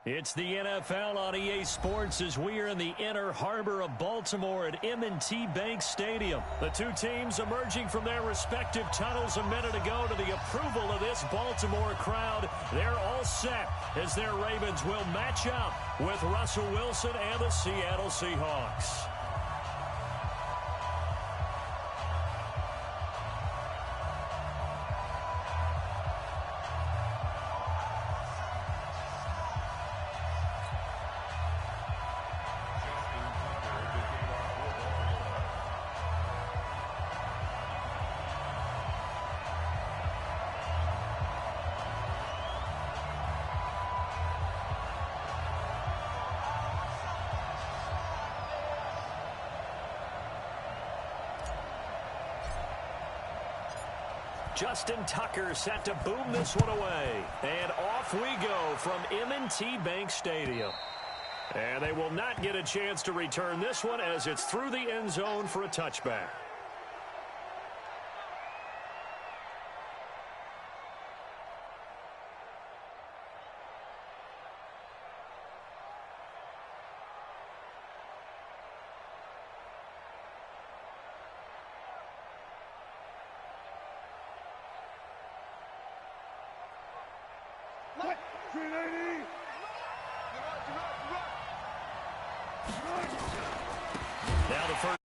It's the NFL on EA Sports as we are in the inner harbor of Baltimore at M&T Bank Stadium. The two teams emerging from their respective tunnels a minute ago to the approval of this Baltimore crowd. They're all set as their Ravens will match up with Russell Wilson and the Seattle Seahawks. Justin Tucker set to boom this one away. And off we go from M&T Bank Stadium. And they will not get a chance to return this one as it's through the end zone for a touchback. Now the first.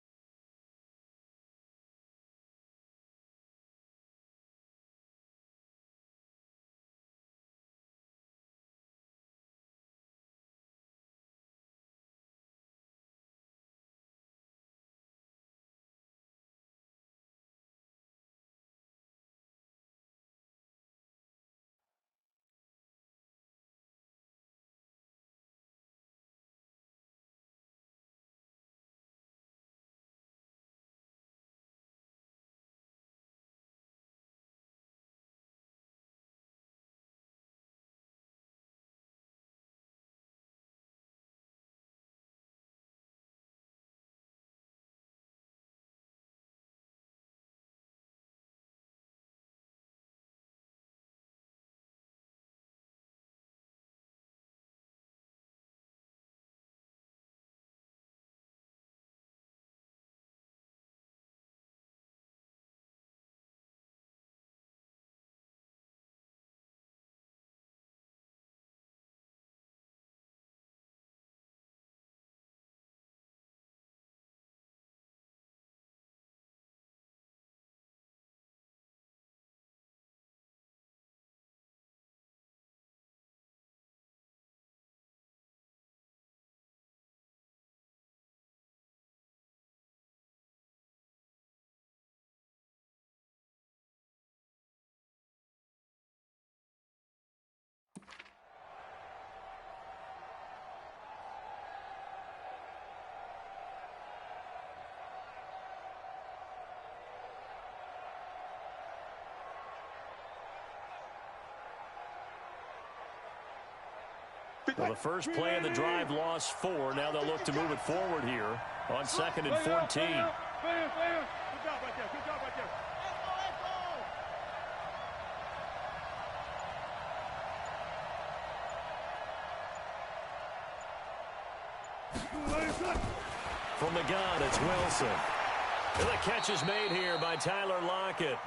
Well, the first play of the drive lost 4. Now they'll look to move it forward here on 2nd and 14. Good job right there. Good job right there. From the gun, it's Wilson. And the catch is made here by Tyler Lockett.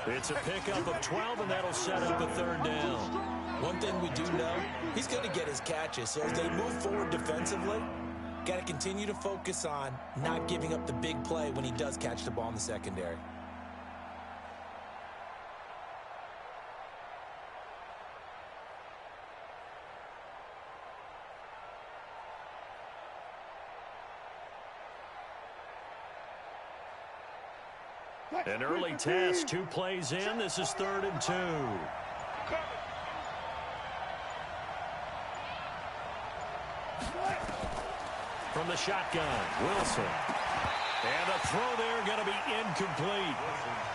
It's a pickup of 12, and that'll set up a 3rd down. One thing we do know, he's going to get his catches. So as they move forward defensively, got to continue to focus on not giving up the big play when he does catch the ball in the secondary. An early test, 2 plays in. This is 3rd and 2. From the shotgun, Wilson. And a throw there going to be incomplete.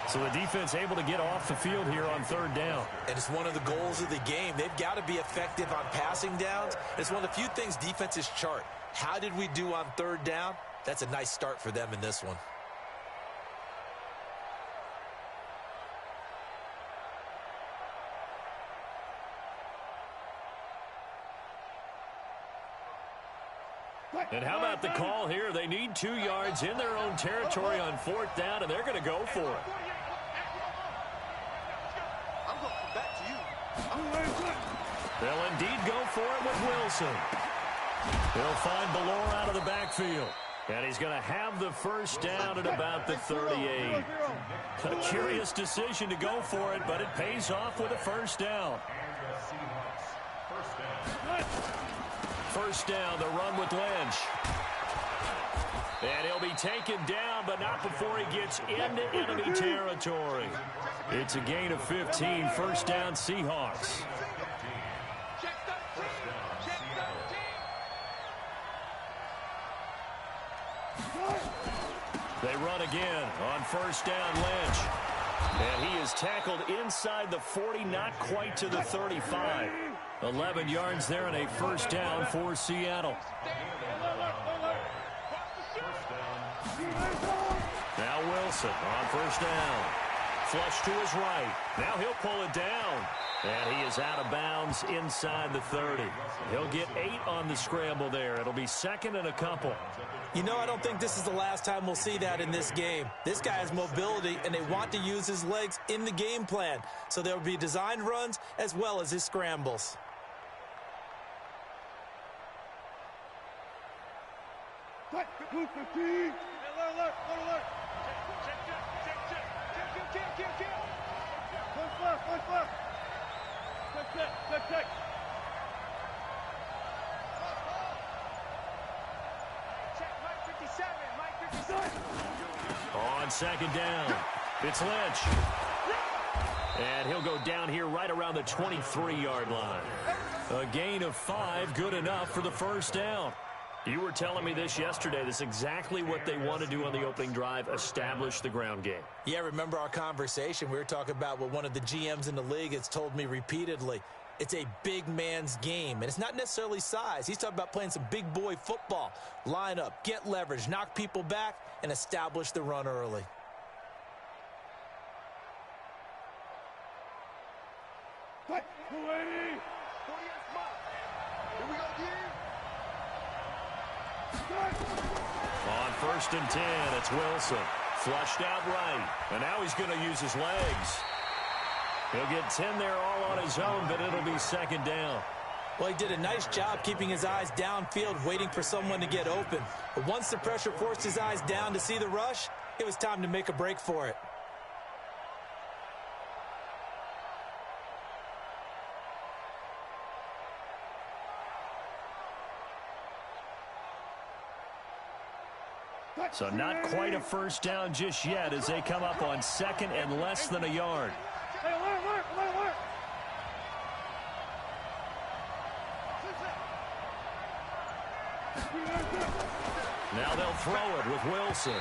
So the defense able to get off the field here on 3rd down. And it's one of the goals of the game. They've got to be effective on passing downs. It's one of the few things defenses chart. How did we do on 3rd down? That's a nice start for them in this one. And how about the call here? They need 2 yards in their own territory on 4th down, and they're going to go for it. I'm going back to you. They'll indeed go for it with Wilson. He'll find Ballore out of the backfield. And he's going to have the first down at about the 38. A curious decision to go for it, but it pays off with a first down. First down, the run with Lynch. And he'll be taken down, but not before he gets into enemy territory. It's a gain of 15, first down Seahawks. They run again on first down, Lynch. And he is tackled inside the 40, not quite to the 35. 11 yards there and a first down for Seattle. Now Wilson on first down. Flush to his right. Now he'll pull it down. And he is out of bounds inside the 30. He'll get 8 on the scramble there. It'll be second and a couple. You know, I don't think this is the last time we'll see that in this game. This guy has mobility, and they want to use his legs in the game plan. So there will be designed runs as well as his scrambles. Alert, alert. Check. Push left. Check. Mike 57. On second down, it's Lynch. And he'll go down here right around the 23-yard line. A gain of 5, good enough for the first down. You were telling me this yesterday. This is exactly what they want to do on the opening drive, establish the ground game. Yeah, remember our conversation? We were talking about what one of the GMs in the league has told me repeatedly. It's a big man's game, and it's not necessarily size. He's talking about playing some big boy football. Line up, get leverage, knock people back, and establish the run early. Here we go, On first and 10, it's Wilson. Flushed out right. And now he's going to use his legs. He'll get 10 there all on his own, but it'll be second down. Well, he did a nice job keeping his eyes downfield, waiting for someone to get open. But once the pressure forced his eyes down to see the rush, it was time to make a break for it. So not quite a first down just yet as they come up on second and less than a yard. Hey, alert. Now they'll throw it with Wilson.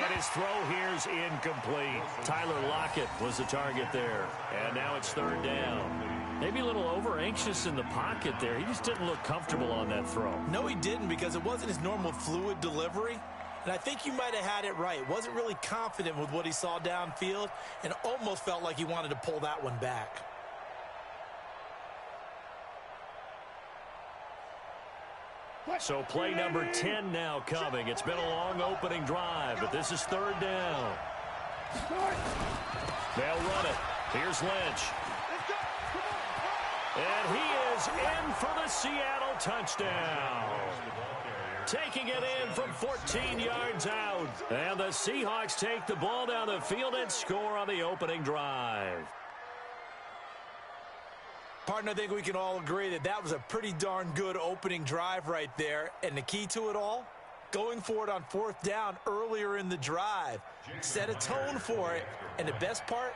And his throw here's incomplete. Tyler Lockett was the target there. And now it's third down. Maybe a little over-anxious in the pocket there. He just didn't look comfortable on that throw. No, he didn't, because it wasn't his normal fluid delivery. And I think you might have had it right. Wasn't really confident with what he saw downfield and almost felt like he wanted to pull that one back. So play number 10 now coming. It's been a long opening drive, but this is third down. They'll run it. Here's Lynch. And he is in for the Seattle touchdown. Taking it in from 14 yards out. And the Seahawks take the ball down the field and score on the opening drive. Partner, I think we can all agree that that was a pretty darn good opening drive right there. And the key to it all, going for it on fourth down earlier in the drive. Set a tone for it. And the best part,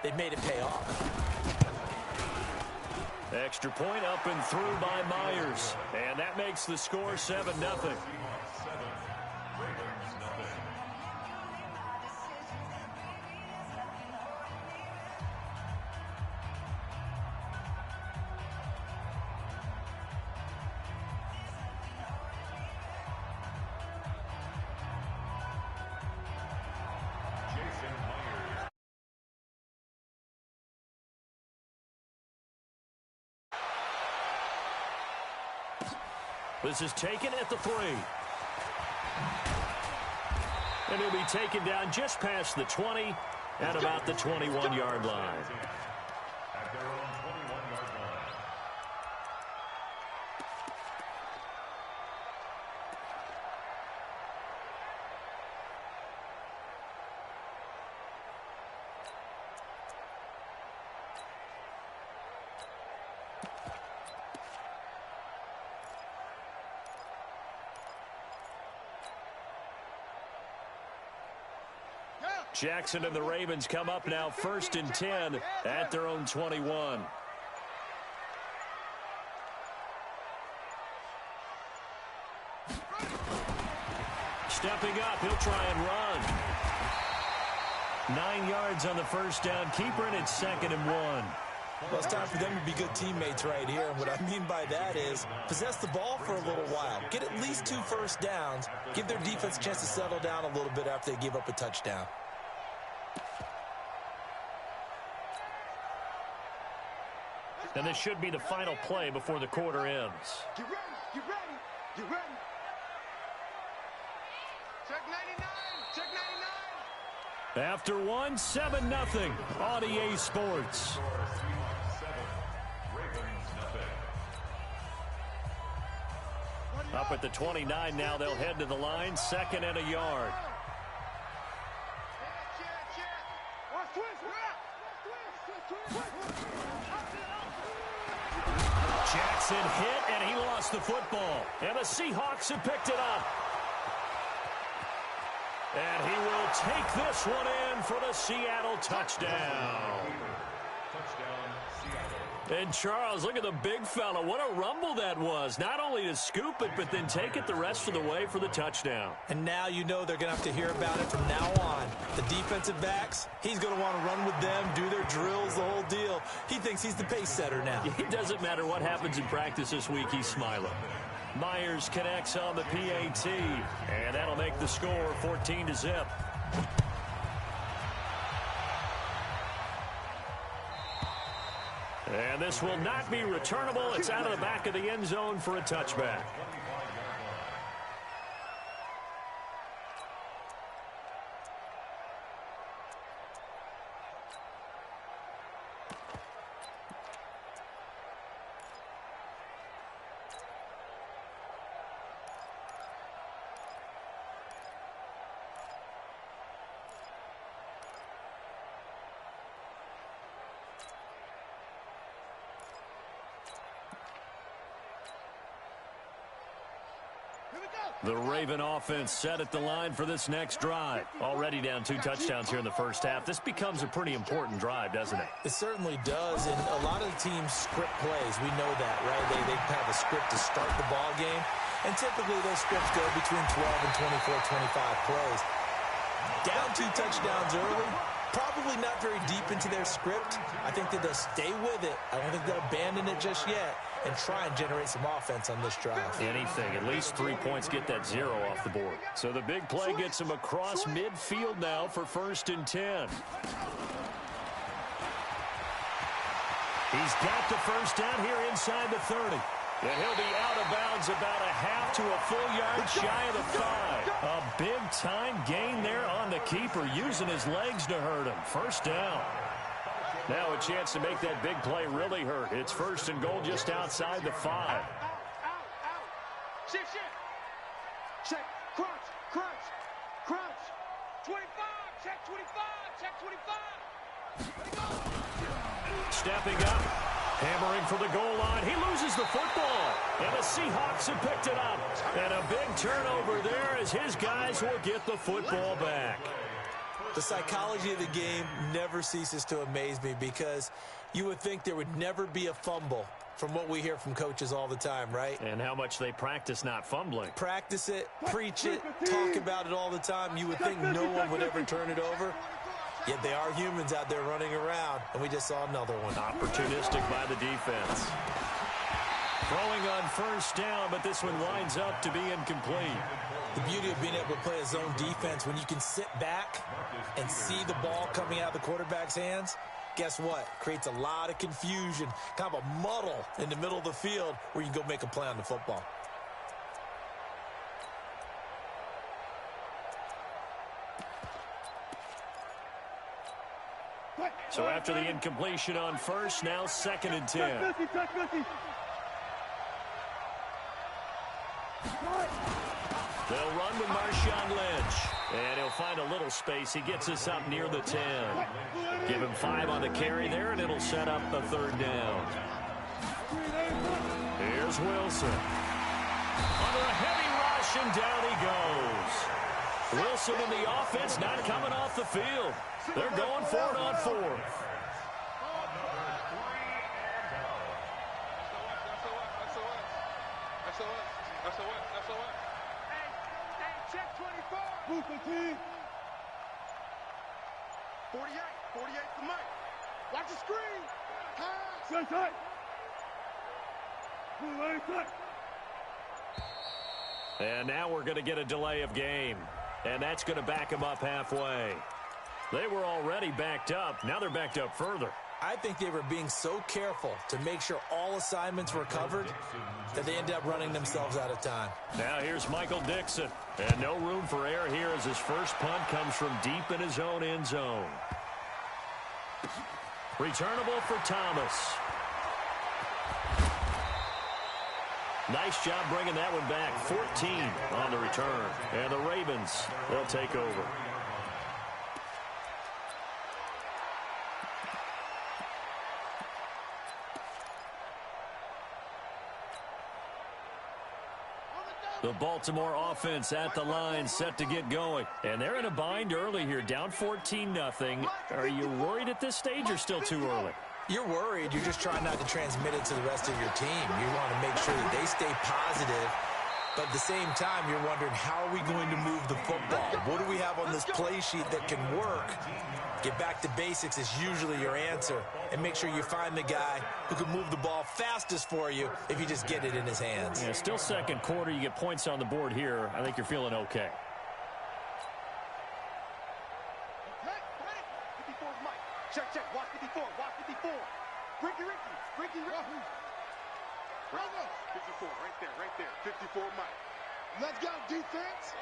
they made it pay off. Extra point up and through by Myers. And that makes the score 7-0. This is taken at the 3. And he'll be taken down just past the 20 at about the 21-yard line. Jackson and the Ravens come up now 1st and 10 at their own 21. Stepping up, he'll try and run. 9 yards on the first down. Keeper, and it's 2nd and 1. Well, it's time for them to be good teammates right here. And what I mean by that is possess the ball for a little while. Get at least 2 first downs. Give their defense a chance to settle down a little bit after they give up a touchdown. And this should be the final play before the quarter ends. Get ready, get ready, get ready. Check 99, check 99. After 1, 7-0 on EA Sports. Up at the 29 now, they'll head to the line, 2nd and a yard. Jackson hit, and he lost the football. And the Seahawks have picked it up. And he will take this one in for the Seattle touchdown. And Charles, look at the big fella. What a rumble that was. Not only to scoop it, but then take it the rest of the way for the touchdown. And now you know they're going to have to hear about it from now on. The defensive backs, he's going to want to run with them, do their drills, the whole deal. He thinks he's the pace setter now. It doesn't matter what happens in practice this week, he's smiling. Myers connects on the PAT, and that'll make the score 14-0. And this will not be returnable. It's out of the back of the end zone for a touchback. The Raven offense set at the line for this next drive. Already down 2 touchdowns here in the first half. This becomes a pretty important drive, doesn't it? It certainly does, and a lot of the teams script plays. We know that, right? They have a script to start the ball game, and typically those scripts go between 12 and 24, 25 plays. Down 2 touchdowns early, probably not very deep into their script. I think that they'll stay with it. I don't think they'll abandon it just yet and try and generate some offense on this drive. Anything. At least 3 points, get that 0 off the board. So the big play gets him across midfield now for 1st and 10. He's got the first down here inside the 30. And he'll be out of bounds about a half to a full yard shy of the 5. A big-time gain there on the keeper, using his legs to hurt him. First down. Now a chance to make that big play really hurt. It's 1st and goal just outside the 5. Out. Shift. Check, crunch. 25, check 25. Stepping up, hammering for the goal line. He loses the football, and the Seahawks have picked it up. And a big turnover there as his guys will get the football back. The psychology of the game never ceases to amaze me, because you would think there would never be a fumble from what we hear from coaches all the time, right? And how much they practice not fumbling. Practice it, preach it, talk about it all the time. You would think no one would ever turn it over. Yet they are humans out there running around, and we just saw another one. Opportunistic by the defense. Throwing on 1st down, but this one winds up to be incomplete. The beauty of being able to play a zone defense, when you can sit back and see the ball coming out of the quarterback's hands, guess what? Creates a lot of confusion, kind of a muddle in the middle of the field where you can go make a play on the football. So after the incompletion on first, now 2nd and 10. They'll run with Marshawn Lynch. And he'll find a little space. He gets us up near the 10. Give him 5 on the carry there, and it'll set up a 3rd down. Here's Wilson. Under a heavy rush, and down he goes. Wilson and the offense not coming off the field. They're going for it on 4th. Check 24. Move the team. 48 for Mike. Watch the screen. Pass. Tight. And now we're going to get a delay of game. And that's going to back them up halfway. They were already backed up. Now they're backed up further. I think they were being so careful to make sure all assignments were covered that they ended up running themselves out of time. Now here's Michael Dixon. And no room for error here as his first punt comes from deep in his own end zone. Returnable for Thomas. Nice job bringing that one back. 14 on the return. And the Ravens, they'll take over. The Baltimore offense at the line, set to get going. And they're in a bind early here, down 14-0. Are you worried at this stage or still too early? You're worried. You're just trying not to transmit it to the rest of your team. You want to make sure that they stay positive. But at the same time, you're wondering, how are we going to move the football? What do we have on this play sheet that can work? Get back to basics is usually your answer. And make sure you find the guy who can move the ball fastest for you if you just get it in his hands. Yeah, still 2nd quarter. You get points on the board here. I think you're feeling okay. Check. Watch 54. Ricky. 54, right there. 54, Mike. Let's go, defense.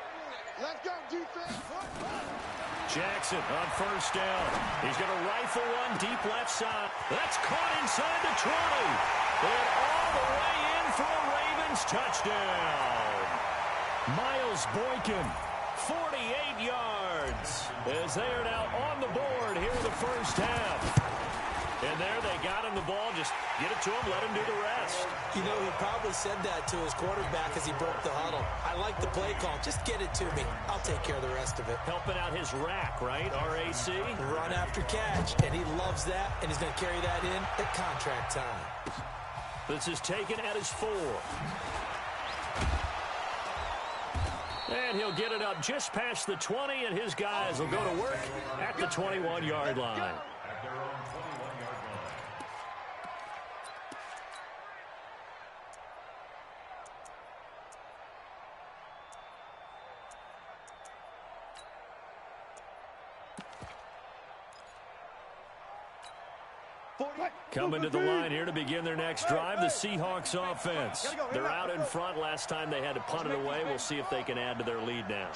Jackson on first down. He's going to rifle one deep left side. That's caught inside the 20. And all the way in for a Ravens touchdown. Miles Boykin, 48 yards. As they are now on the board here in the first half. And there they got him the ball. Just get it to him, let him do the rest. You know, he probably said that to his quarterback as he broke the huddle. I like the play call. Just get it to me. I'll take care of the rest of it. Helping out his rack, right? RAC? Run after catch. And he loves that, and he's going to carry that in at contract time. This is taken at his 4. And he'll get it up just past the 20, and his guys will go to work at the 21-yard line. Coming to the line here to begin their next drive, the Seahawks offense. They're out in front. Last time they had to punt it away. We'll see if they can add to their lead now.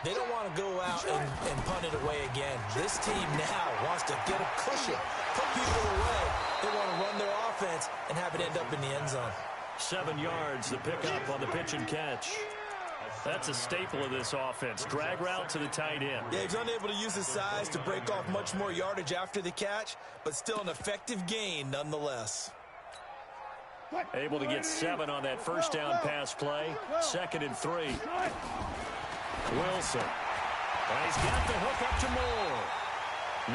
They don't want to go out and punt it away again. This team now wants to get a cushion, put people away. They want to run their offense and have it end up in the end zone. 7 yards, the pickup on the pitch and catch. That's a staple of this offense. Drag route to the tight end. Yeah, he's unable to use his size to break off much more yardage after the catch, but still an effective gain nonetheless. Able to get 7 on that first down pass play. 2nd and 3. Wilson. And he's got the hook up to Moore.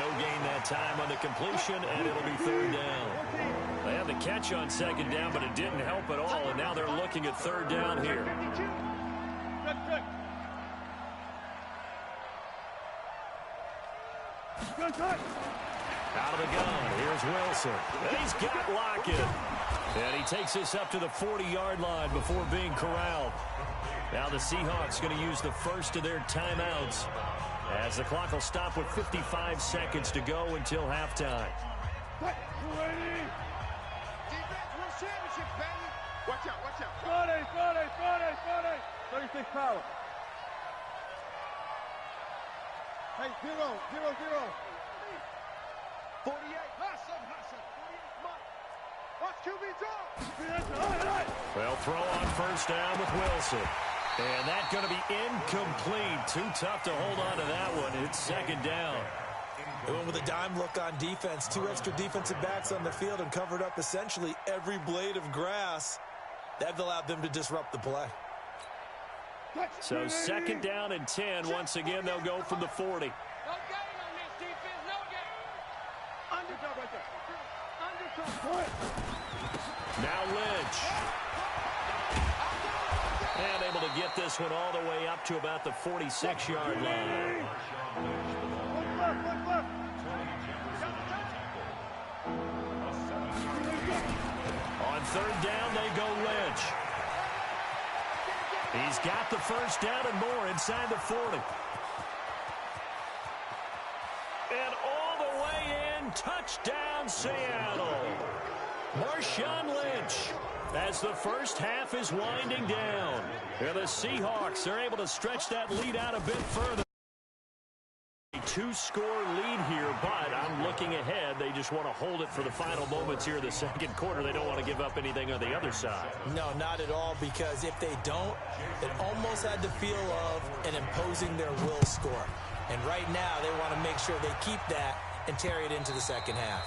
No gain that time on the completion, and it'll be 3rd down. They had the catch on 2nd down, but it didn't help at all, and now they're looking at 3rd down here. Out of the gun, here's Wilson. And he's got Lockett. And he takes this up to the 40-yard line before being corralled. Now the Seahawks going to use the first of their timeouts as the clock will stop with 55 seconds to go until halftime. Defense wins championships, baby. Watch out. Friday. 36 power. Hey, 0. 48. Watch QB draw. They'll throw on first down with Wilson. And that's going to be incomplete. Too tough to hold on to that one. It's second down. They went with a dime look on defense. 2 extra defensive backs on the field and covered up essentially every blade of grass. That allowed them to disrupt the play. So second down and 10. Once again, they'll go from the 40. No gain on this defense. No gain. Underdog right there. Now Lynch. And able to get this one all the way up to about the 46-yard line. On third down, they go Lynch. He's got the first down and more inside the 40. And all the way in, touchdown Seattle. Marshawn Lynch, as the first half is winding down. And the Seahawks are able to stretch that lead out a bit further. A 2-score lead here, but I'm looking ahead. They just want to hold it for the final moments here in the second quarter. They don't want to give up anything on the other side. No, not at all, because if they don't, it almost had the feel of an imposing their will score. And right now, they want to make sure they keep that and carry it into the second half.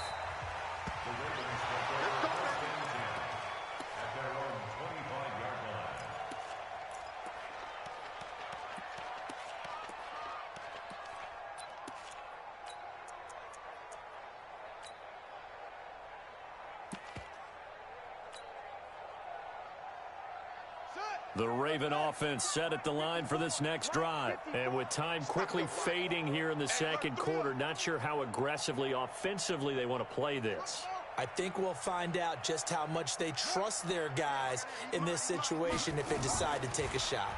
The Raven offense set at the line for this next drive. And with time quickly fading here in the second quarter, not sure how aggressively, offensively they want to play this. I think we'll find out just how much they trust their guys in this situation if they decide to take a shot.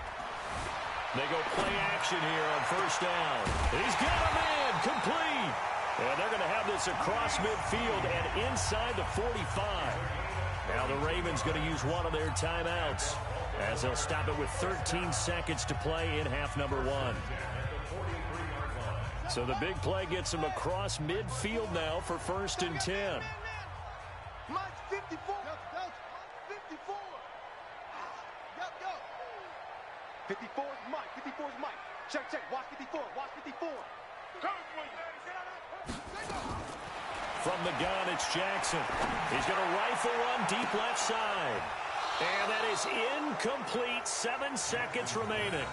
They go play action here on first down. He's got a man complete. And they're going to have this across midfield and inside the 45. Now the Ravens going to use one of their timeouts, as they'll stop it with 13 seconds to play in half number 1. So the big play gets them across midfield now for first and 10. Mike's 54. 54. Go. 54 is Mike. 54 is Mike. Check. Watch 54. Watch 54. From the gun, it's Jackson. He's going to rifle one deep left side. And that is incomplete. 7 seconds remaining. Intended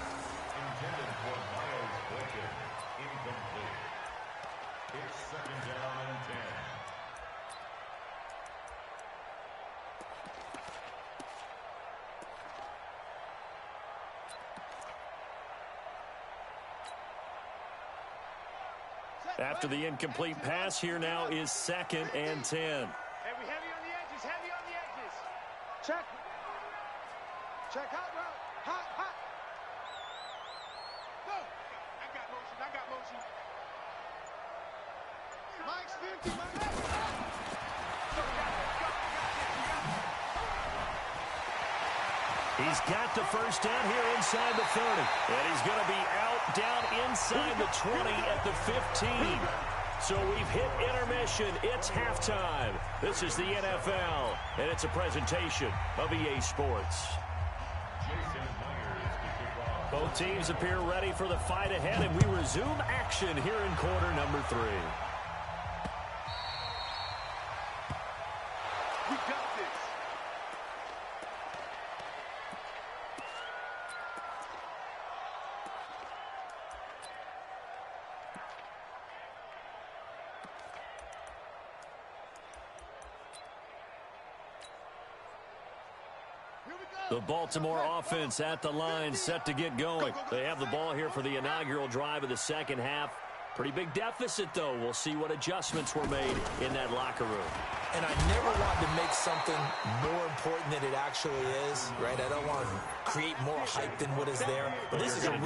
for Miles Boykin. Incomplete. It's second down and 10. After the incomplete pass, here now is second and 10. Hey, we heavy on the edges. Heavy on the edges. Check. Hot route. Hot. Go. I got motion. Mike's 50. He's got the first down here inside the 30. And he's going to be out down inside the 20 at the 15. So we've hit intermission. It's halftime. This is the NFL, and it's a presentation of EA Sports. Both teams appear ready for the fight ahead, and we resume action here in quarter number 3. We got this. The Baltimore offense at the line, set to get going. They have the ball here for the inaugural drive of the second half. Pretty big deficit, though. We'll see what adjustments were made in that locker room. And I never want to make something more important than it actually is, right? I don't want to create more hype than what is there. But this is I'm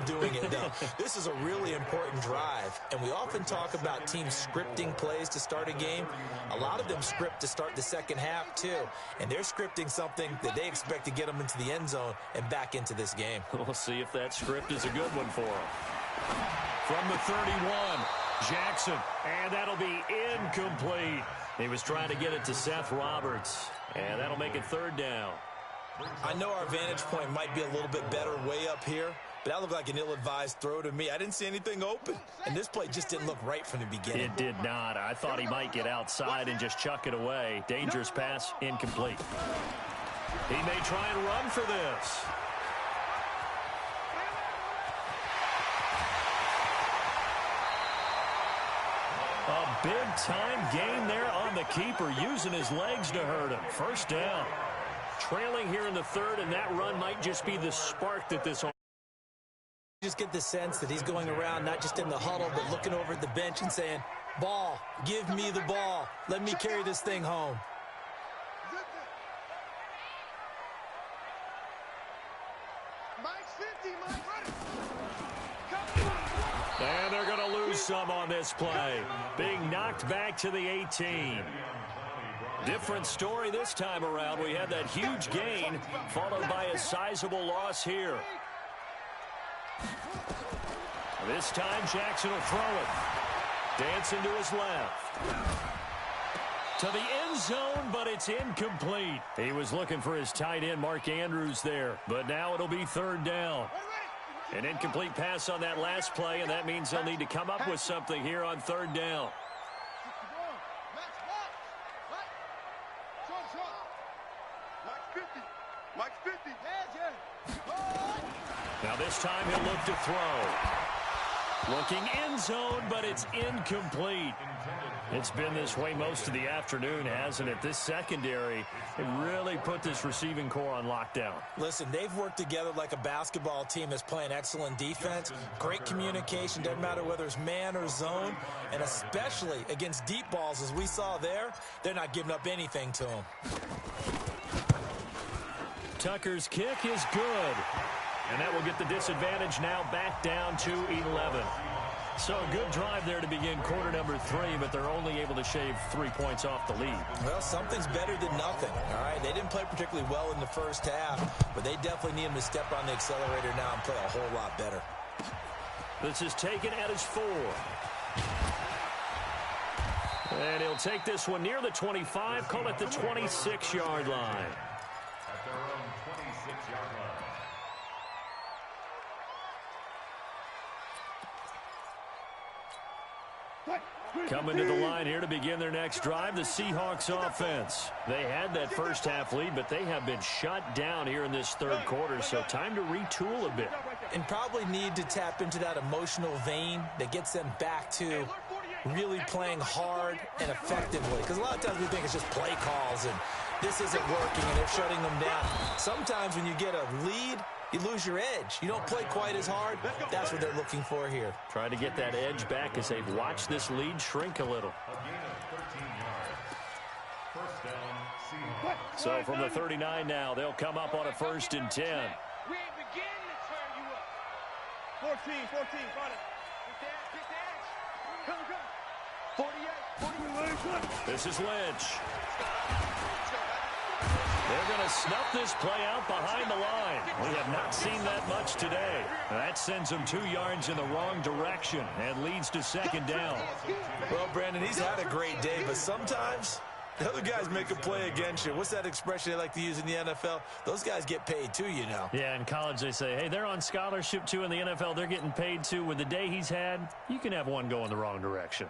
doing it, though. This is a really important drive. And we often talk about teams scripting plays to start a game. A lot of them script to start the second half, too. And they're scripting something that they expect to get them into the end zone and back into this game. We'll see if that script is a good one for them. From the 31, Jackson, and that'll be incomplete. He was trying to get it to Seth Roberts, and that'll make it third down. I know our vantage point might be a little bit better way up here, but that looked like an ill-advised throw to me. I didn't see anything open, and this play just didn't look right from the beginning. It did not. I thought he might get outside and just chuck it away. Dangerous pass, incomplete. He may try and run for this. A big-time gain there on the keeper, using his legs to hurt him. First down. Trailing here in the third, and that run might just be the spark that this... Just get the sense that he's going around not just in the huddle, but looking over at the bench and saying, ball, give me the ball. Let me carry this thing home. And they're going to lose some on this play. Being knocked back to the 18. Different story this time around. We had that huge gain followed by a sizable loss here. This time Jackson will throw it. Dancing to his left. To the end zone, but it's incomplete. He was looking for his tight end, Mark Andrews, there. But now it'll be third down. An incomplete pass on that last play, and that means they'll need to come up with something here on third down. Now this time he'll look to throw. Looking end zone, but it's incomplete. It's been this way most of the afternoon, hasn't it? This secondary, it really put this receiving core on lockdown. Listen, they've worked together like a basketball team that's playing excellent defense. Great communication, doesn't matter whether it's man or zone. And especially against deep balls, as we saw there, they're not giving up anything to them. Tucker's kick is good. And that will get the disadvantage now back down to 11. So a good drive there to begin quarter number 3, but they're only able to shave 3 points off the lead. Well, something's better than nothing, all right? They didn't play particularly well in the first half, but they definitely need him to step on the accelerator now and play a whole lot better. This is taken at his 4. And he'll take this one near the 25, call it the 26-yard line. At their own 26-yard line. Coming to the line here to begin their next drive, the Seahawks offense. They had that first half lead, but they have been shut down here in this third quarter, so time to retool a bit. And probably need to tap into that emotional vein that gets them back to really playing hard and effectively. Because a lot of times we think it's just play calls and this isn't working and they're shutting them down. Sometimes when you get a lead, you lose your edge. You don't play quite as hard. That's what they're looking for here. Trying to get that edge back as they've watched this lead shrink a little. A gain of 13 yards. First down, Seahawks. So from the 39 now, they'll come up on a 1st and 10. We ain't beginning to turn you up. 14, front it. Get the edge. Come. 48. This is Lynch. They're going to snuff this play out behind the line. We have not seen that much today. That sends them 2 yards in the wrong direction and leads to second down. Well, Brandon, he's had a great day, but sometimes the other guys make a play against you. What's that expression they like to use in the NFL? Those guys get paid too, you know. Yeah, in college they say, hey, they're on scholarship too. In the NFL, they're getting paid too. With the day he's had, you can have one go in the wrong direction.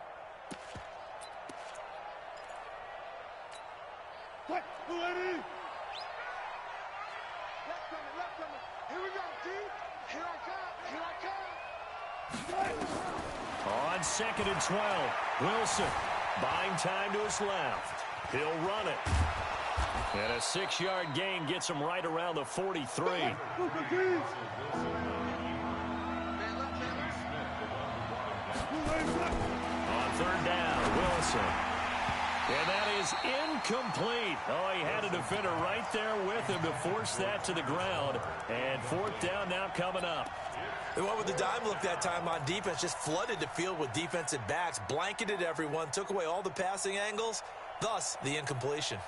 On 2nd and 12, Wilson buying time to his left. He'll run it. And a 6-yard gain gets him right around the 43. On 3rd down, Wilson. And that is incomplete. Oh, he had a defender right there with him to force that to the ground. And 4th down now coming up. They went with the dime look that time on defense, just flooded the field with defensive backs, blanketed everyone, took away all the passing angles, thus the incompletion.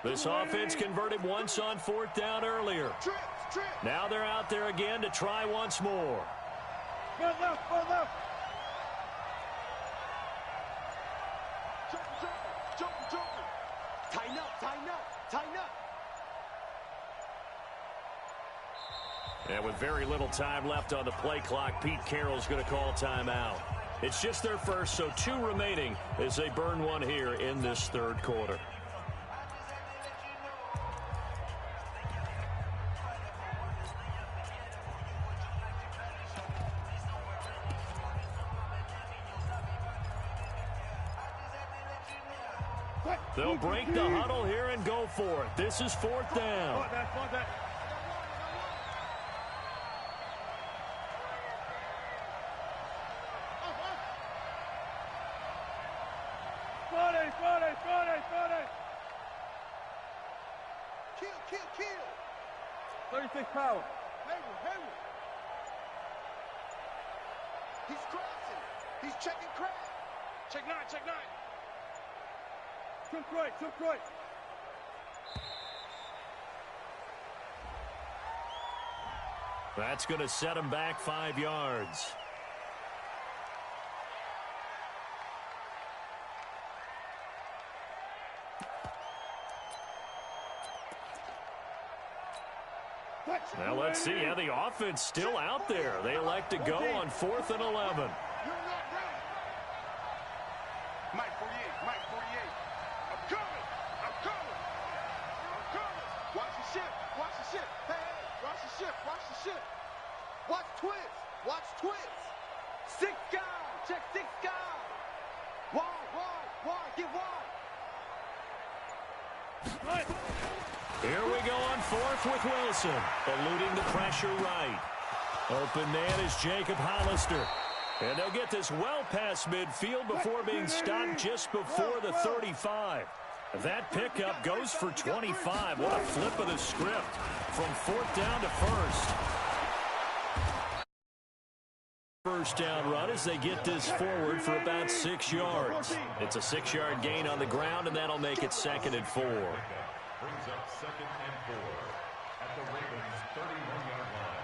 This offense converted once on 4th down earlier. Now they're out there again to try once more. Go left, go left. Jump. Tighten up. And with very little time left on the play clock, Pete Carroll's going to call timeout. It's just their first, so 2 remaining as they burn one here in this 3rd quarter. They'll break the huddle here and go for it. This is 4th down. Kill. 36 power. Hayward. He's crossing. He's checking crack. Check 9. Took right. That's going to set him back 5 yards. Now let's see how the offense still out there. They elect to go on 4th and 11. Mike 48. I'm coming. Watch the ship. Hey, watch the ship. Watch twist. 6 guys. Check 6 guys. Wide. Get wide. Here we go on 4th with Wilson, eluding the pressure right. Open man is Jacob Hollister. And they'll get this well past midfield before being stopped just before the 35. That pickup goes for 25. What a flip of the script from 4th down to 1st. First down run as they get this forward for about 6 yards. It's a 6-yard gain on the ground, and that'll make it 2nd and 4. Brings up 2nd and 4 at the Ravens' 31-yard line.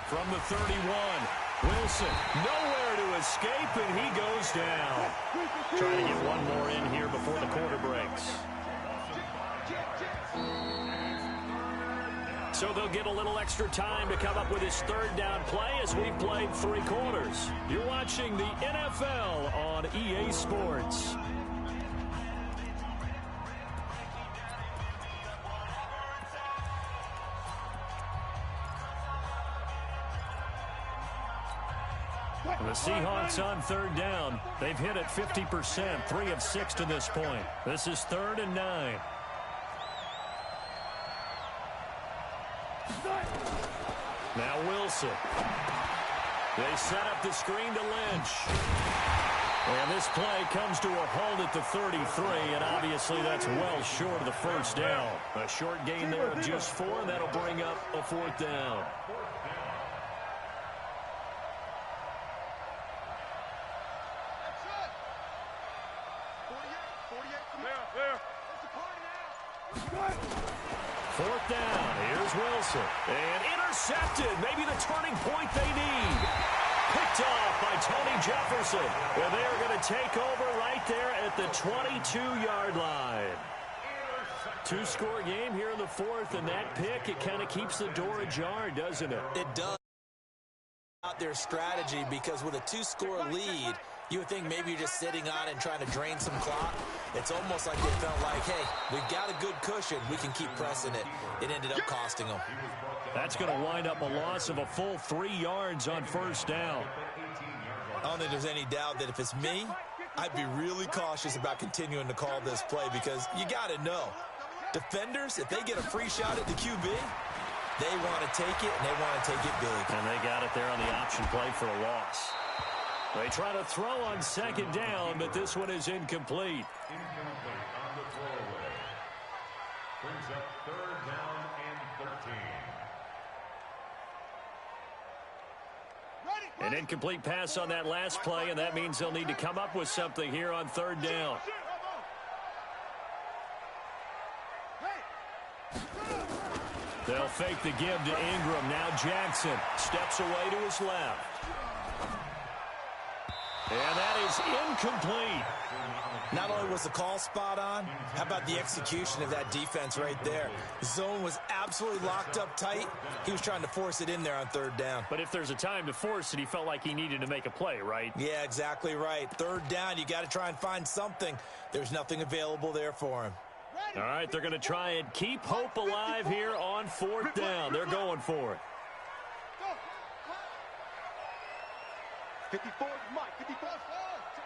From the 31, Wilson nowhere to escape, and he goes down. Trying to get one more in here before the quarter breaks. So they'll get a little extra time to come up with his 3rd down play as we've played 3 quarters. You're watching the NFL on EA Sports. The Seahawks on 3rd down. They've hit it 50%, 3 of 6 to this point. This is 3rd and 9. Now Wilson. They set up the screen to Lynch. And this play comes to a halt at the 33, and obviously that's well short of the 1st down. A short gain there of just 4, and that'll bring up a 4th down. Fourth down. Here's Wilson. And intercepted. Maybe the turning point they need. Picked off by Tony Jefferson. And they are going to take over right there at the 22-yard line. 2-score game here in the 4th, and that pick, it kind of keeps the door ajar, doesn't it? It does. Out their strategy, because with a 2-score lead, you would think maybe you're just sitting on it and trying to drain some clock. It's almost like they felt like, hey, we've got a good cushion. We can keep pressing it. It ended up costing them. That's going to wind up a loss of a full 3 yards on 1st down. I don't think there's any doubt that if it's me, I'd be really cautious about continuing to call this play, because you got to know, defenders, if they get a free shot at the QB, they want to take it, and they want to take it big. And they got it there on the option play for a loss. They try to throw on second down, but this one is incomplete. Incomplete on the throwaway. Brings up third down and 13. An incomplete pass on that last play, and that means they'll need to come up with something here on third down. They'll fake the give to Ingram. Now Jackson steps away to his left. And that is incomplete. Not only was the call spot on, how about the execution of that defense right there? The zone was absolutely locked up tight. He was trying to force it in there on third down. But if there's a time to force it, he felt like he needed to make a play, right? Yeah, exactly right. Third down, you got to try and find something. There's nothing available there for him. All right, they're going to try and keep hope alive here on fourth down. They're going for it. 54 is Mike. 54.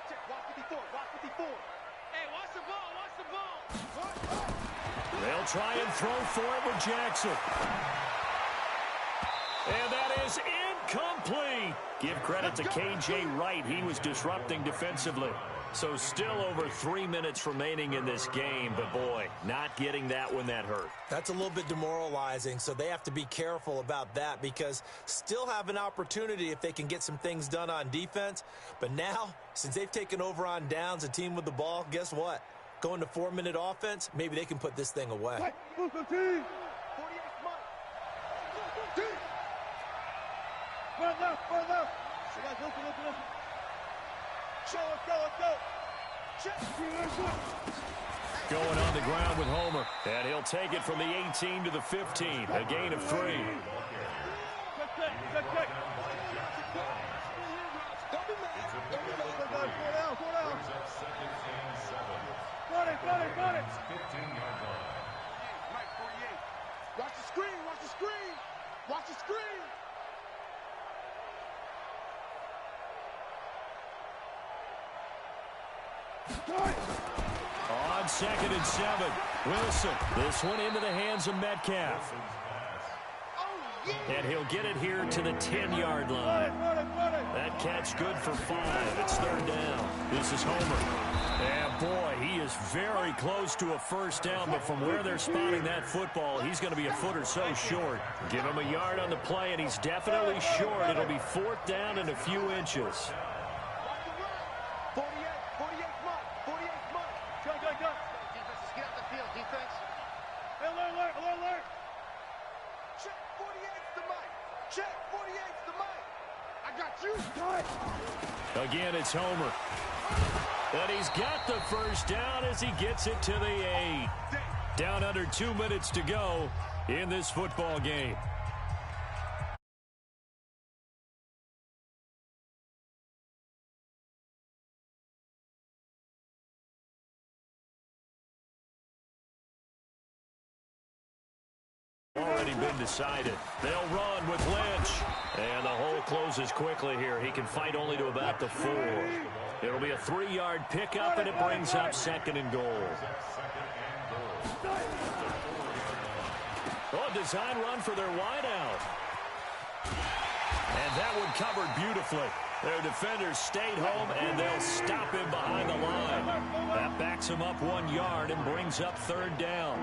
Check. Watch 54. Watch 54. Hey, watch the ball. Watch the ball. They'll try and throw for it with Jackson. And that is incomplete. Give credit to K.J. Wright. He was disrupting defensively. So still over 3 minutes remaining in this game, but boy, not getting that when that hurt. That's a little bit demoralizing, so they have to be careful about that because still have an opportunity if they can get some things done on defense. But now, since they've taken over on downs, a team with the ball, guess what? Going to 4-minute offense, maybe they can put this thing away. Going on the ground with Homer, and he'll take it from the 18 to the 15, a gain of 3. Watch the screen. Watch the screen. Watch the screen. On 2nd and 7, Wilson. This one into the hands of Metcalf. And he'll get it here to the 10-yard line. That catch good for 5. It's third down. This is Homer. And boy, he is very close to a first down, but from where they're spotting that football, he's going to be a foot or so short. Give him a yard on the play, and he's definitely short. It'll be fourth down and a few inches. 48, Mike. 48, Mike. Go. Defense, just get out the field, defense. Alert. Check 48's the Mike. Check 48's the Mike. I got you. Again, it's Homer. And he's got the first down as he gets it to the 8. Down under 2 minutes to go in this football game. Already been decided. They'll run with Lynch. And the hole closes quickly here. He can fight only to about the 4. It'll be a 3-yard pickup, and it brings up 2nd and goal. Oh, design run for their wideout. And that one covered beautifully. Their defenders stayed home, and they'll stop him behind the line. That backs him up 1 yard and brings up third down.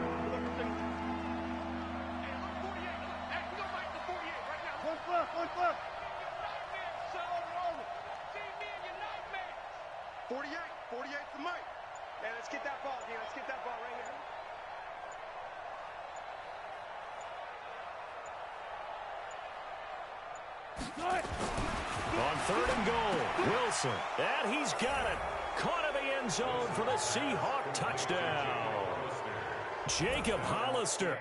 Look. 48's the Mike. Hey, let's get that ball, again. Let's get that ball right here. On 3rd and goal, Wilson. And he's got it. Caught in the end zone for the Seahawk touchdown. Jacob Hollister.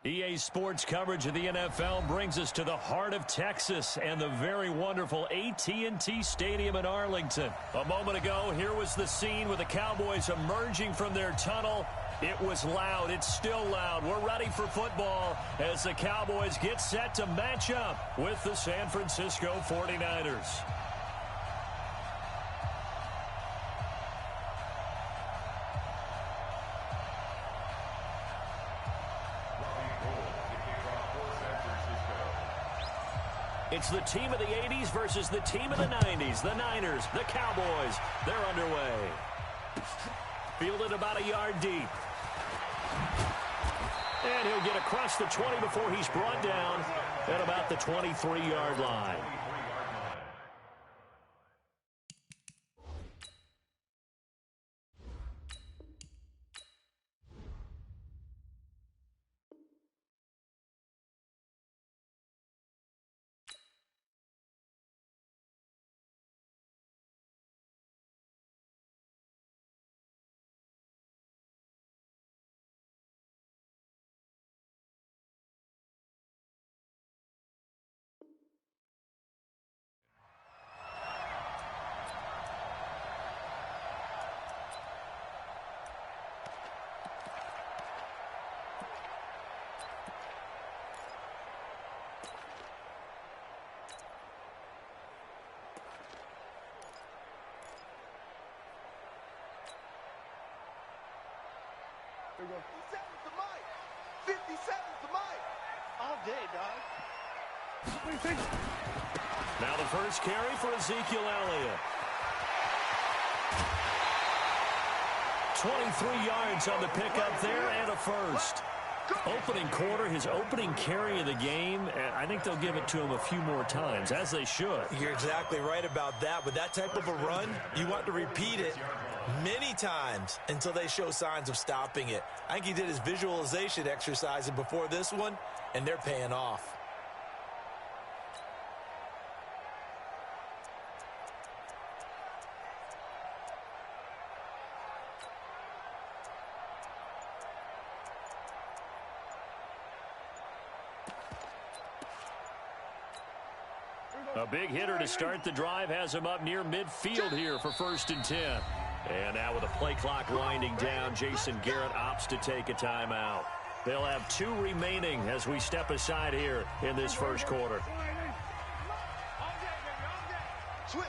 EA Sports coverage of the NFL brings us to the heart of Texas and the very wonderful AT&T Stadium in Arlington. A moment ago, here was the scene with the Cowboys emerging from their tunnel. It was loud. It's still loud. We're ready for football as the Cowboys get set to match up with the San Francisco 49ers. It's the team of the 80s versus the team of the 90s. The Niners, the Cowboys, they're underway. Fielded about a yard deep. And he'll get across the 20 before he's brought down at about the 23-yard line. Here we go. 57's the mic. 57's the mic. All day, dog. Now the first carry for Ezekiel Elliott. 23 yards on the pickup there and a first. Opening quarter, his opening carry of the game, and I think they'll give it to him a few more times, as they should. You're exactly right about that. With that type of a run, you want to repeat it many times until they show signs of stopping it. I think he did his visualization exercises before this one, and they're paying off. A big hitter to start the drive has him up near midfield here for 1st and 10. And now with the play clock winding down, Jason Garrett opts to take a timeout. They'll have 2 remaining as we step aside here in this first quarter. Switch.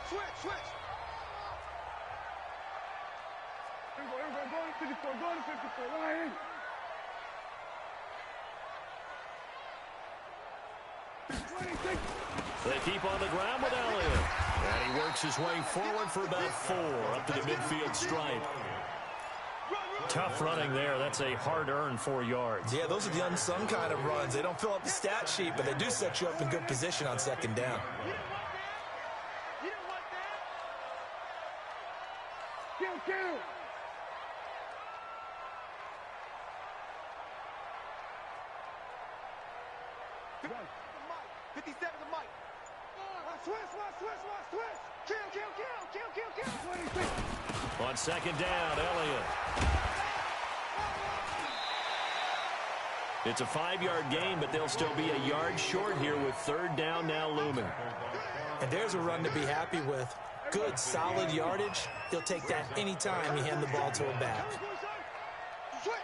Go to 54, line. They keep on the ground with Elliott. And he works his way forward for about 4 up to the midfield stripe. Tough running there. That's a hard-earned 4 yards. Yeah, those are the unsung kind of runs. They don't fill up the stat sheet, but they do set you up in good position on 2nd down. You didn't want that? Kill. 57 the mic. Switch. Kill. On 2nd down, Elliott. It's a 5-yard gain, but they'll still be a yard short here with 3rd down now looming. And there's a run to be happy with. Good, solid yardage. He'll take that anytime you hand the ball to him back. Switch.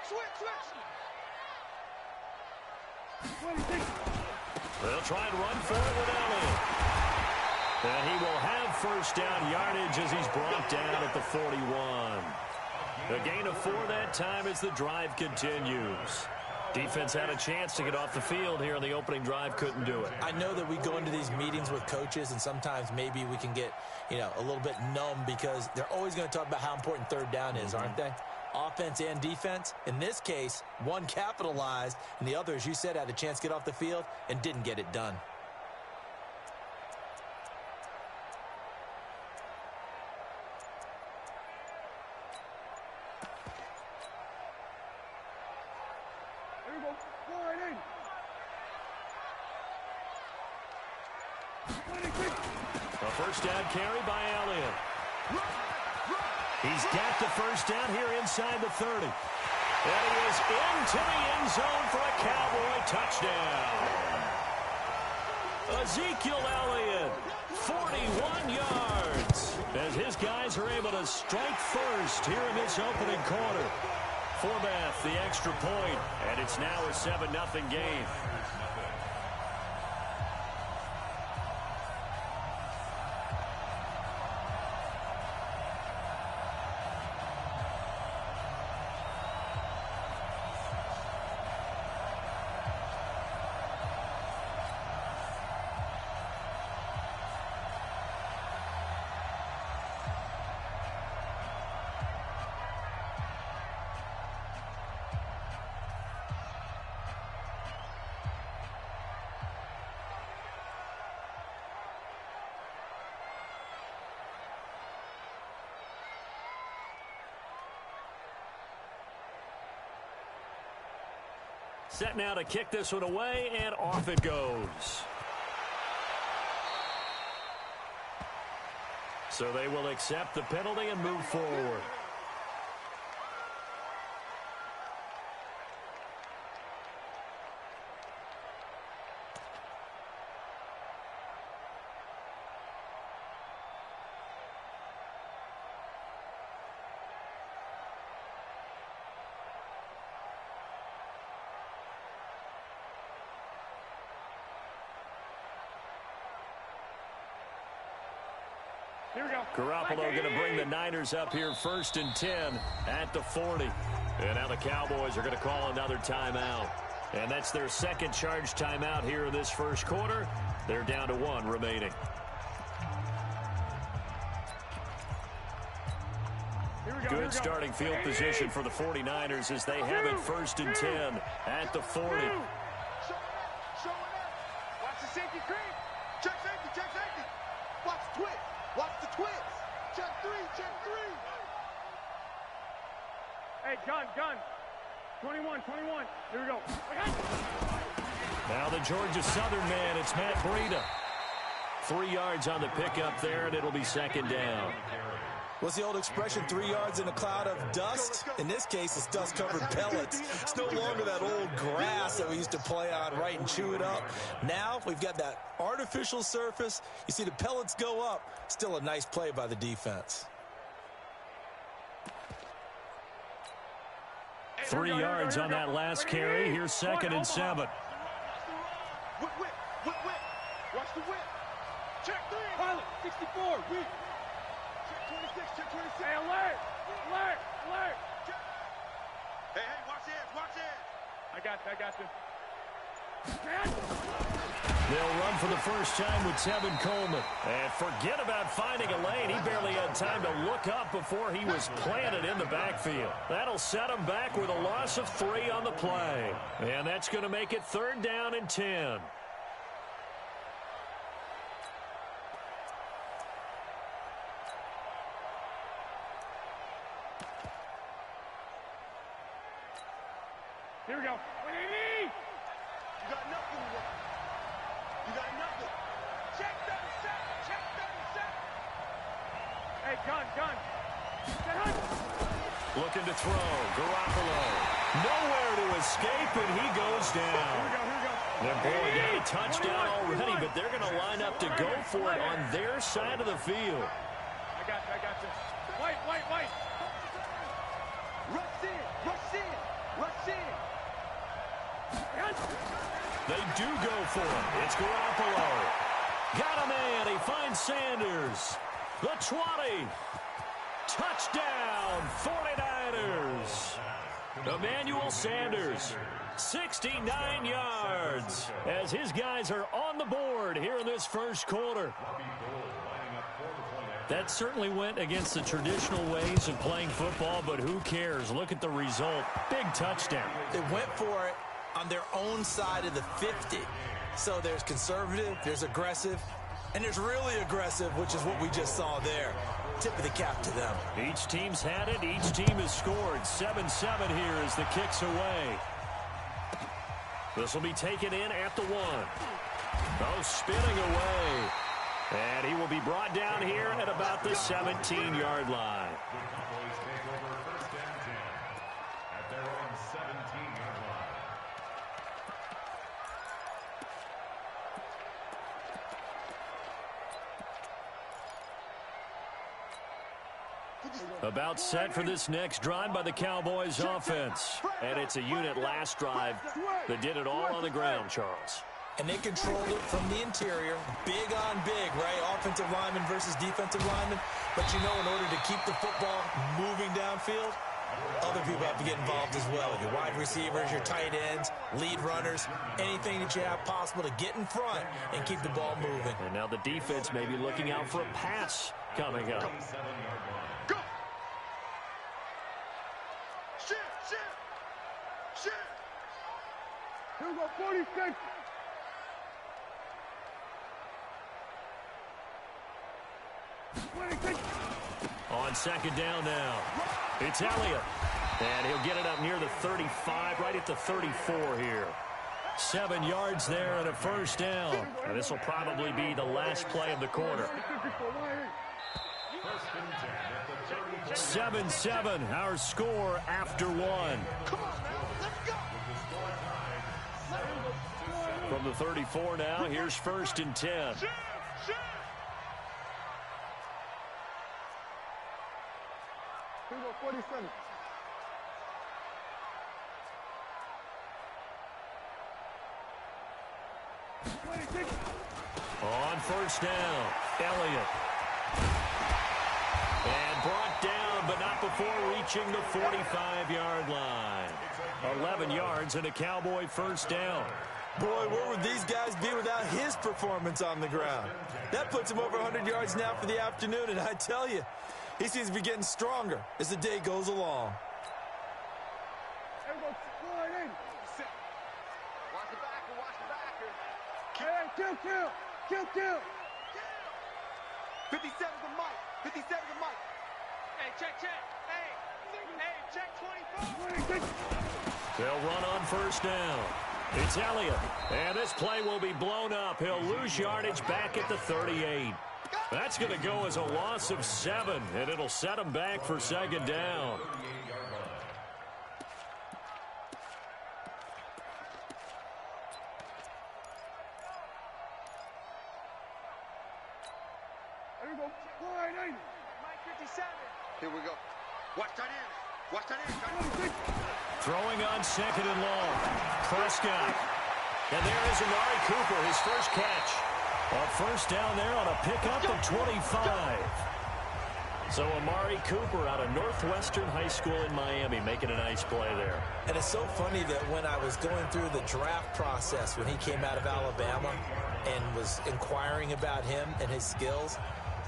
They'll try and run for it with Elliott. And he will have 1st down yardage as he's brought down at the 41. A gain of 4 that time as the drive continues. Defense had a chance to get off the field here on the opening drive, couldn't do it. I know that we go into these meetings with coaches, and sometimes maybe we can get, a little bit numb because they're always going to talk about how important 3rd down is, aren't they? Offense and defense. In this case, one capitalized, and the other, as you said, had a chance to get off the field and didn't get it done. Here we go. Line in. A 1st down carry by Elliott. He's got the 1st down here inside the 30. And he is into the end zone for a Cowboy touchdown. Ezekiel Elliott, 41 yards, as his guys are able to strike first here in this opening quarter. Forbath, the extra point, and it's now a 7-0 game. Set now to kick this one away, and off it goes. So they will accept the penalty and move forward. Garoppolo going to bring the Niners up here 1st and 10 at the 40. And now the Cowboys are going to call another timeout. And that's their second charge timeout here in this first quarter. They're down to 1 remaining. Good starting field position for the 49ers as they have it 1st and 10 at the 40. Show it up. Watch the safety creep. Check safety, check safety. Watch the twist. Watch the twist. Check 3, check 3. Hey, gun. 21. Here we go. Now the Georgia Southern man, it's Matt Breida. 3 yards on the pickup there, and it'll be 2nd down. What's the old expression, 3 yards in a cloud of dust? In this case, it's dust-covered pellets. It's no longer that old grass that we used to play on, right, and chew it up. Now we've got that artificial surface. You see the pellets go up. Still a nice play by the defense. 3 yards on that last carry. Here's 2nd and 7. Whip. Watch the whip. Check 3. Pilot, 64. Whip. Check 26. Hey, alert. Hey, watch it. I got you. They'll run for the first time with Tevin Coleman. And forget about finding a lane. He barely had time to look up before he was planted in the backfield. That'll set him back with a loss of 3 on the play. And that's going to make it 3rd down and 10. Here we go. You got nothing. Check 37. Hey, gun. Looking to throw. Garoppolo. Nowhere to escape, and he goes down. Here we go. And boy, got a touchdown already, but they're going to line up to go for it on their side of the field. I got you. White. Rush in. They do go for it. It's Garoppolo. Got a man. He finds Sanders. The 20. Touchdown, 49ers. Emmanuel Sanders, 69 yards, as his guys are on the board here in this first quarter. That certainly went against the traditional ways of playing football, but who cares? Look at the result. Big touchdown. They went for it on their own side of the 50. So there's conservative, there's aggressive, and there's really aggressive, which is what we just saw there. Tip of the cap to them. Each team's had it. Each team has scored. 7-7 here as the kick's away. This will be taken in at the 1. Oh, spinning away. And he will be brought down here at about the 17-yard line. About set for this next drive by the Cowboys offense. And it's a unit last drive that did it all on the ground, Charles. And they controlled it from the interior, big on big, right? Offensive lineman versus defensive lineman. But you know, in order to keep the football moving downfield, other people have to get involved as well. Your wide receivers, your tight ends, lead runners, anything that you have possible to get in front and keep the ball moving. And now the defense may be looking out for a pass coming up. Go! Shoot! Shoot! Shoot! Here we go, 46! On second down now, it's Elliott. And he'll get it up near the 35, right at the 34 here. 7 yards there and a first down. And this will probably be the last play of the quarter. 7-7, our score after one. Come on, man, let's go! From the 34 now, here's first and 10. Shoot! Shoot! Here we go, 47. On first down, Elliott. And brought down, but not before reaching the 45-yard line. 11 yards and a Cowboy first down. Boy, where would these guys be without his performance on the ground? That puts him over 100 yards now for the afternoon, and I tell you, he seems to be getting stronger as the day goes along. Everybody score in. Watch the backer, watch the backer. Hey, kill. 57 to Mike. 57 to Mike. Hey, check. Hey, check 24. They'll run on first down. It's Elliott. And this play will be blown up. He'll lose yardage back at the 38. That's going to go as a loss of 7, and it'll set him back for second down. Here we go. Watch that in. Throwing on second and long. Prescott. And there is Amari Cooper, his first catch. A first down there on a pickup of 25. So Amari Cooper out of Northwestern High School in Miami making a nice play there. And it's so funny that when I was going through the draft process when he came out of Alabama and was inquiring about him and his skills,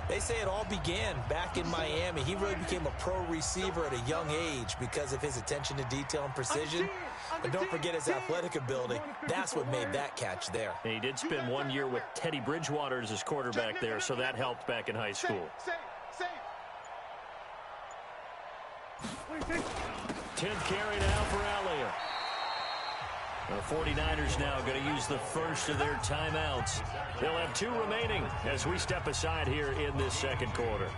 they say it all began back in Miami. He really became a pro receiver at a young age because of his attention to detail and precision. And don't forget his athletic ability. That's what made that catch there. And he did spend 1 year with Teddy Bridgewater as his quarterback there, so that helped back in high school. 10th carry now for Elliott. The 49ers now going to use the first of their timeouts. They'll have 2 remaining as we step aside here in this second quarter.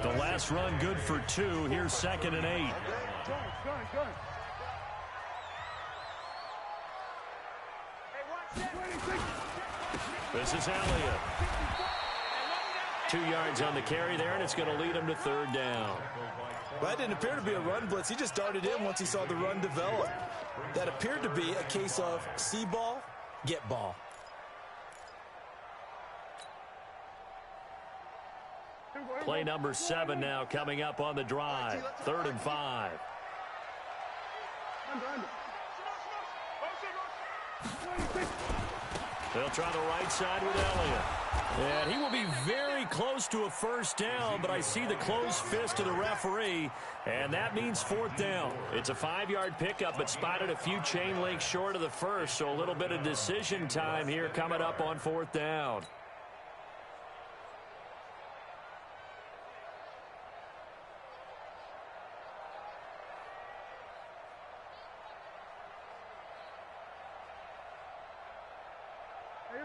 The last run good for 2. Here's second and 8. This is Elliott. 2 yards on the carry there, and it's going to lead him to third down. Well, that didn't appear to be a run blitz. He just darted in once he saw the run develop. That appeared to be a case of see ball, get ball. Play number 7 now coming up on the drive. 3rd and 5. They'll try the right side with Elliott. And he will be very close to a first down, but I see the closed fist of the referee, and that means 4th down. It's a 5-yard pickup, but spotted a few chain links short of the first, so a little bit of decision time here coming up on 4th down.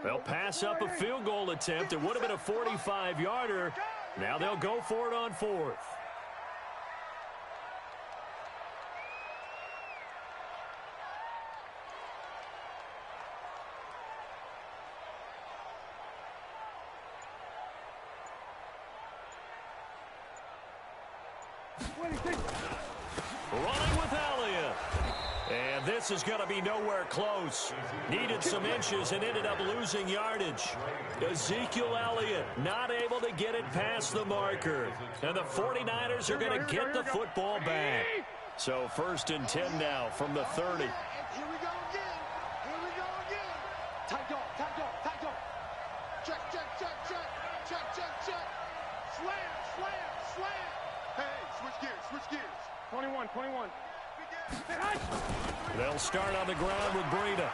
They'll pass up a field goal attempt. It would have been a 45-yarder. Now they'll go for it on 4th. Running with Elliott. And this is going to be nowhere close. Needed some inches and ended up losing yardage. Ezekiel Elliott not able to get it past the marker. And the 49ers are going to get the football back. So 1st and 10 now from the 30. Here we go again. Here we go again. Tight dog, tight dog, tight dog. Check, check, check, check. Check, check, check. Slam, slam, slam. Hey, switch gears. 21. They'll start on the ground with Breida.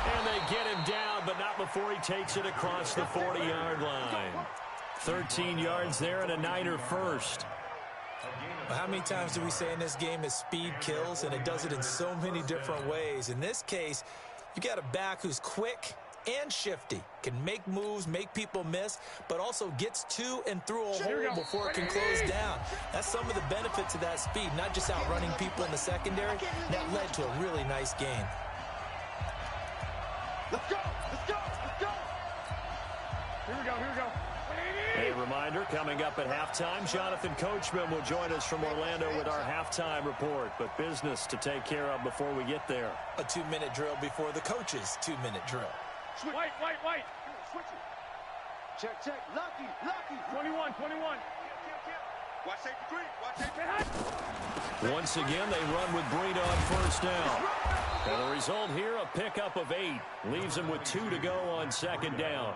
And they get him down, but not before he takes it across the 40-yard line. 13 yards there and a Niner first. How many times do we say in this game is speed kills, and it does it in so many different ways. In this case, you got a back who's quick and shifty, can make moves, make people miss, but also gets to and through a hole before it can close down. That's some of the benefits of that speed, not just outrunning people in the secondary. That led to a really nice gain. Let's go, let's go, let's go. Here we go. A reminder, coming up at halftime, Jonathan Coachman will join us from Orlando with our halftime report. But business to take care of before we get there. A 2-minute drill before the coach's 2-minute drill. White. Switch it. Check, check. Lucky. 21. Watch safety green. Watch safety. Once again, they run with Breida on 1st down. And the result here, a pickup of 8. Leaves them with 2 to go on 2nd down.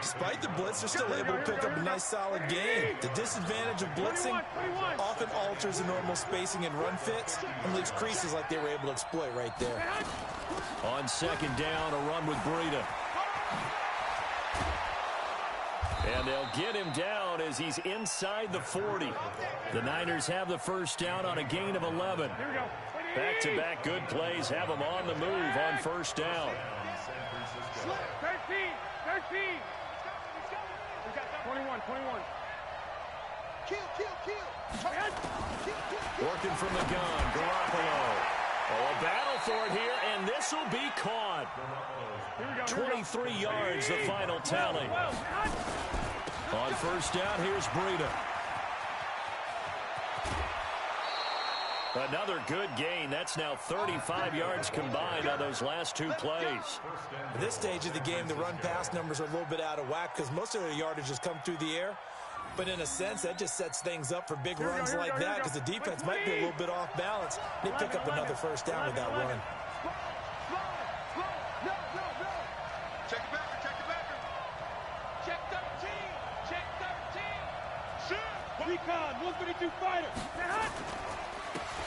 Despite the blitz, they're still able to pick up a nice solid gain. The disadvantage of blitzing 21. often alters the normal spacing and run fits and leaves creases like they were able to exploit right there. On 2nd down, a run with Breida. And they'll get him down as he's inside the 40. The Niners have the 1st down on a gain of 11. Here we go. Back-to-back good plays have them on the move on 1st down. 13. 21. Kill. Working from the gun, Garoppolo. Oh, a battle for it here, and this will be caught. 23 yards, the final tally. On 1st down, here's Breida. Another good gain. That's now 35 yards combined on those last 2 plays. At this stage of the game, the run-pass numbers are a little bit out of whack because most of their yardage has come through the air. But in a sense, that just sets things up for big runs like that because the defense might be a little bit off balance. They pick up another 1st down with that run. No. Check the backer. Check 13. Shoot. Recon, 132 fighter.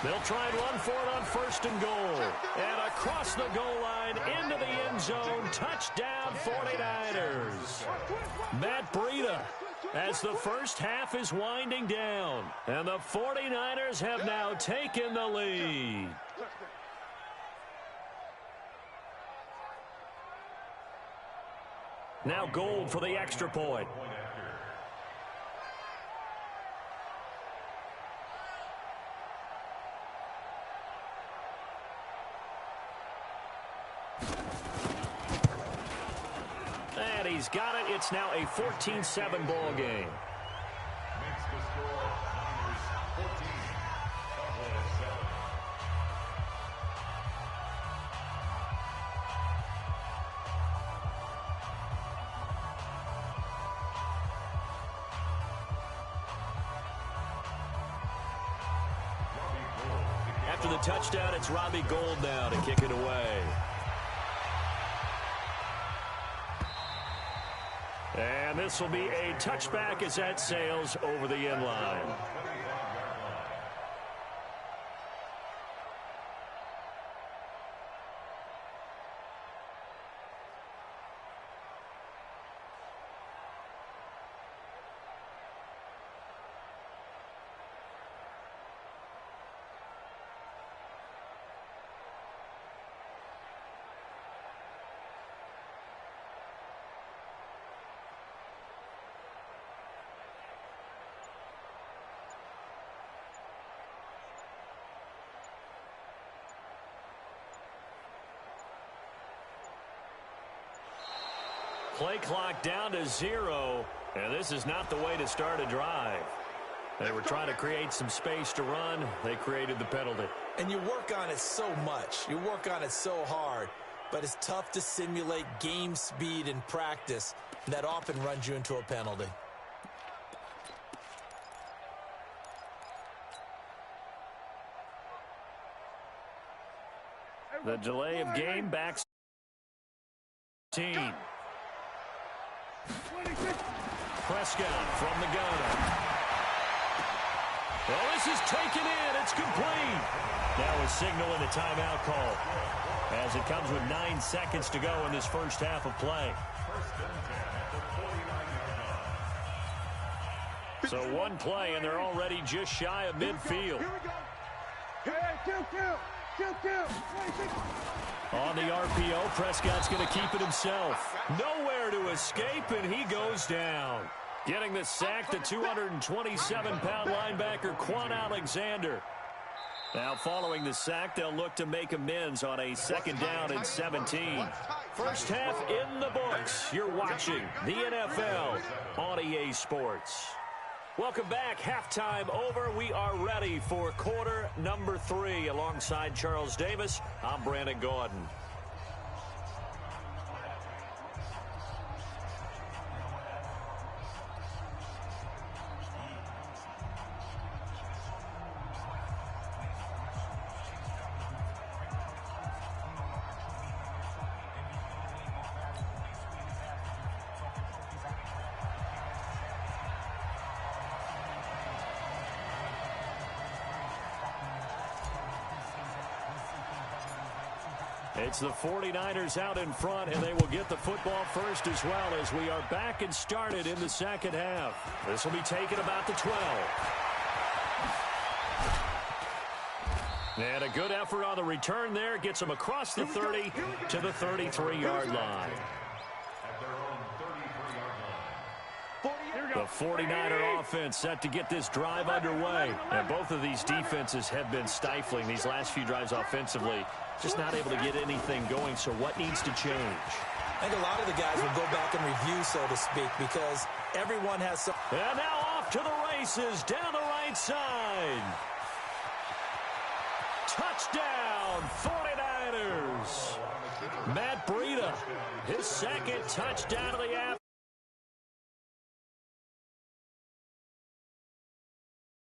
They'll try and run for it on 1st and goal. And across the goal line into the end zone. Touchdown 49ers. Matt Breida as the first half is winding down. And the 49ers have now taken the lead. Now Gold for the extra point. And he's got it. It's now a 14-7 ball game. Makes the score Niners 14, Cowboys 7. After the touchdown, it's Robbie Gould now to kick it away. And this will be a touchback as that sails over the end line. Play clock down to 0, and this is not the way to start a drive. They were trying to create some space to run. They created the penalty. And you work on it so much. You work on it so hard. But it's tough to simulate game speed in practice. And that often runs you into a penalty. The delay of game backs team. Prescott from the gun. Well, this is taken in. It's complete. Now a signal and a timeout call as it comes with 9 seconds to go in this first half of play. So one play, and they're already just shy of midfield. Here we go. Hey, kill. On the RPO, Prescott's going to keep it himself. Nowhere to escape, and he goes down. Getting the sack, the 227-pound linebacker, Quan Alexander. Now, following the sack, they'll look to make amends on a second down and 17. First half in the books. You're watching the NFL on EA Sports. Welcome back. Halftime over. We are ready for quarter number 3. Alongside Charles Davis, I'm Brandon Gordon. It's the 49ers out in front, and they will get the football first as well as we are back and started in the second half. This will be taken about the 12. And a good effort on the return there. Gets them across the 30 to the 33-yard line. The 49er offense set to get this drive underway. And both of these defenses have been stifling these last few drives offensively. Just not able to get anything going, so what needs to change? I think a lot of the guys will go back and review, so to speak, because everyone has some... And now off to the races down the right side. Touchdown, 49ers. Matt Breida, his second touchdown of the afternoon.